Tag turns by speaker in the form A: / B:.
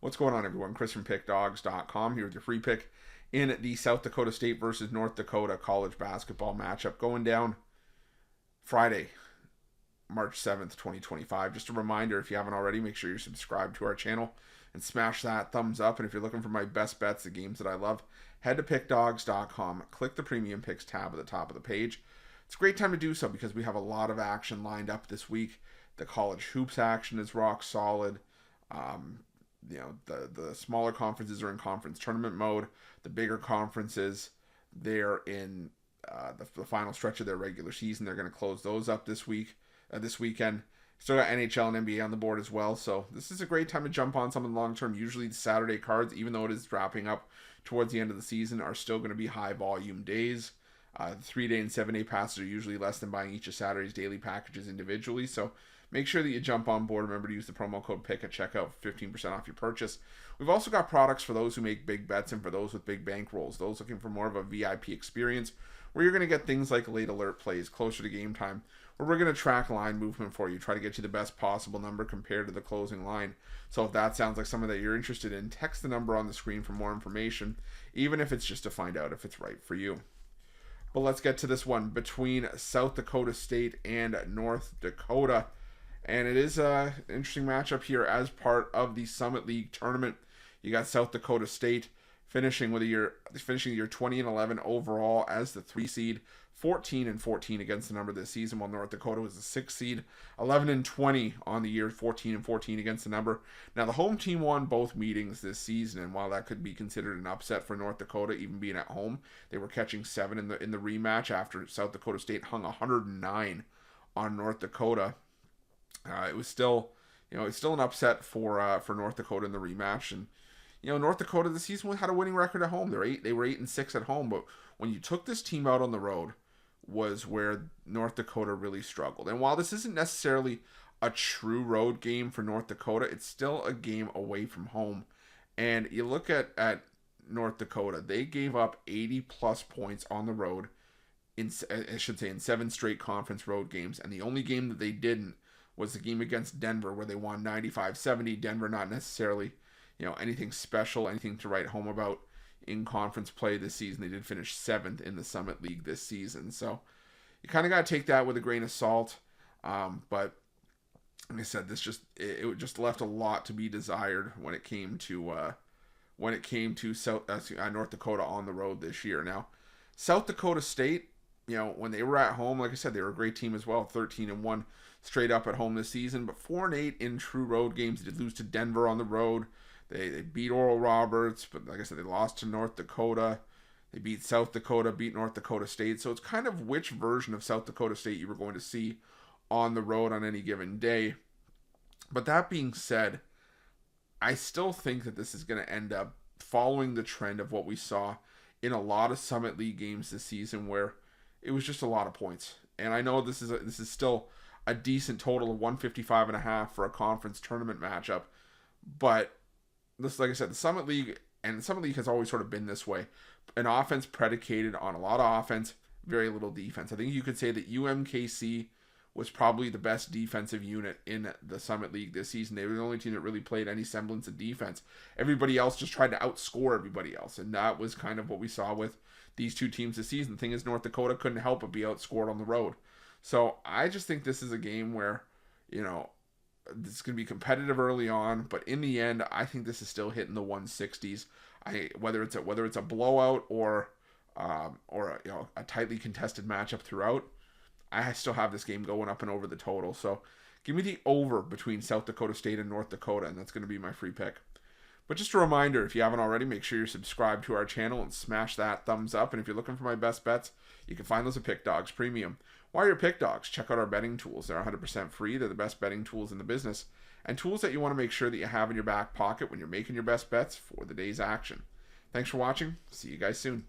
A: What's going on, everyone? Chris from Pickdawgz.com here with your free pick in the South Dakota State versus North Dakota college basketball matchup going down Friday, March 7th, 2025. Just a reminder, if you haven't already, make sure you're subscribed to our channel and smash that thumbs up. And if you're looking for my best bets, the games that I love, head to Pickdawgz.com, click the Premium Picks tab at the top of the page. It's a great time to do so because we have a lot of action lined up this week. The college hoops action is rock solid. The smaller conferences are in conference tournament mode. The bigger conferences, they're in the final stretch of their regular season. They're going to close those up this weekend. Still got NHL and NBA on the board as well. So this is a great time to jump on something long term. Usually the Saturday cards, even though it is wrapping up towards the end of the season, are still going to be high volume days. The 3-day and 7-day passes are usually less than buying each of Saturday's daily packages individually. So make sure that you jump on board. Remember to use the promo code PICK at checkout for 15% off your purchase. We've also got products for those who make big bets and for those with big bankrolls. Those looking for more of a VIP experience where you're going to get things like late alert plays closer to game time, where we're going to track line movement for you, try to get you the best possible number compared to the closing line. So if that sounds like something that you're interested in, text the number on the screen for more information, even if it's just to find out if it's right for you. But let's get to this one between South Dakota State and North Dakota. And it is an interesting matchup here as part of the Summit League tournament. You got South Dakota State finishing the year 20-11 overall as the 3 seed, 14-14 against the number this season, while North Dakota was the 6 seed, 11-20 on the year, 14-14 against the number. Now the home team won both meetings this season, and while that could be considered an upset for North Dakota, even being at home, they were catching 7 in the rematch after South Dakota State hung 109 on North Dakota. It was still an upset for North Dakota in the rematch, and North Dakota this season had a winning record at home. They were 8-6 at home, but when you took this team out on the road, was where North Dakota really struggled. And while this isn't necessarily a true road game for North Dakota, it's still a game away from home. And you look at North Dakota, they gave up 80 plus points on the road in 7 straight conference road games, and the only game that they didn't was the game against Denver, where they won 95-70. Denver not necessarily anything special, anything to write home about in conference play this season. They did finish 7th in the Summit League this season, so you kind of got to take that with a grain of salt. But like I said, it just left a lot to be desired when it came to North Dakota on the road this year. Now, South Dakota State, when they were at home, like I said, they were a great team as well, 13-1 straight up at home this season, but 4-8 in true road games. They did lose to Denver on the road. They beat Oral Roberts, but like I said, they lost to North Dakota. They beat South Dakota, beat North Dakota State. So it's kind of which version of South Dakota State you were going to see on the road on any given day. But that being said, I still think that this is going to end up following the trend of what we saw in a lot of Summit League games this season, where it was just a lot of points. And I know this is still a decent total of 155.5 for a conference tournament matchup, but this, like I said, the Summit League has always sort of been this way. An offense predicated on a lot of offense, very little defense. I think you could say that UMKC was probably the best defensive unit in the Summit League this season. They were the only team that really played any semblance of defense. Everybody else just tried to outscore everybody else, and that was kind of what we saw with these two teams this season. The thing is, North Dakota couldn't help but be outscored on the road. So I just think this is a game where, it's going to be competitive early on, but in the end, I think this is still hitting the 160s. Whether it's a blowout or a tightly contested matchup throughout, I still have this game going up and over the total. So give me the over between South Dakota State and North Dakota, and that's going to be my free pick. But just a reminder, if you haven't already, make sure you're subscribed to our channel and smash that thumbs up. And if you're looking for my best bets, you can find those at Pick Dawgz Premium. While you're at Pick Dawgz, check out our betting tools. They're 100% free. They're the best betting tools in the business, and tools that you want to make sure that you have in your back pocket when you're making your best bets for the day's action. Thanks for watching. See you guys soon.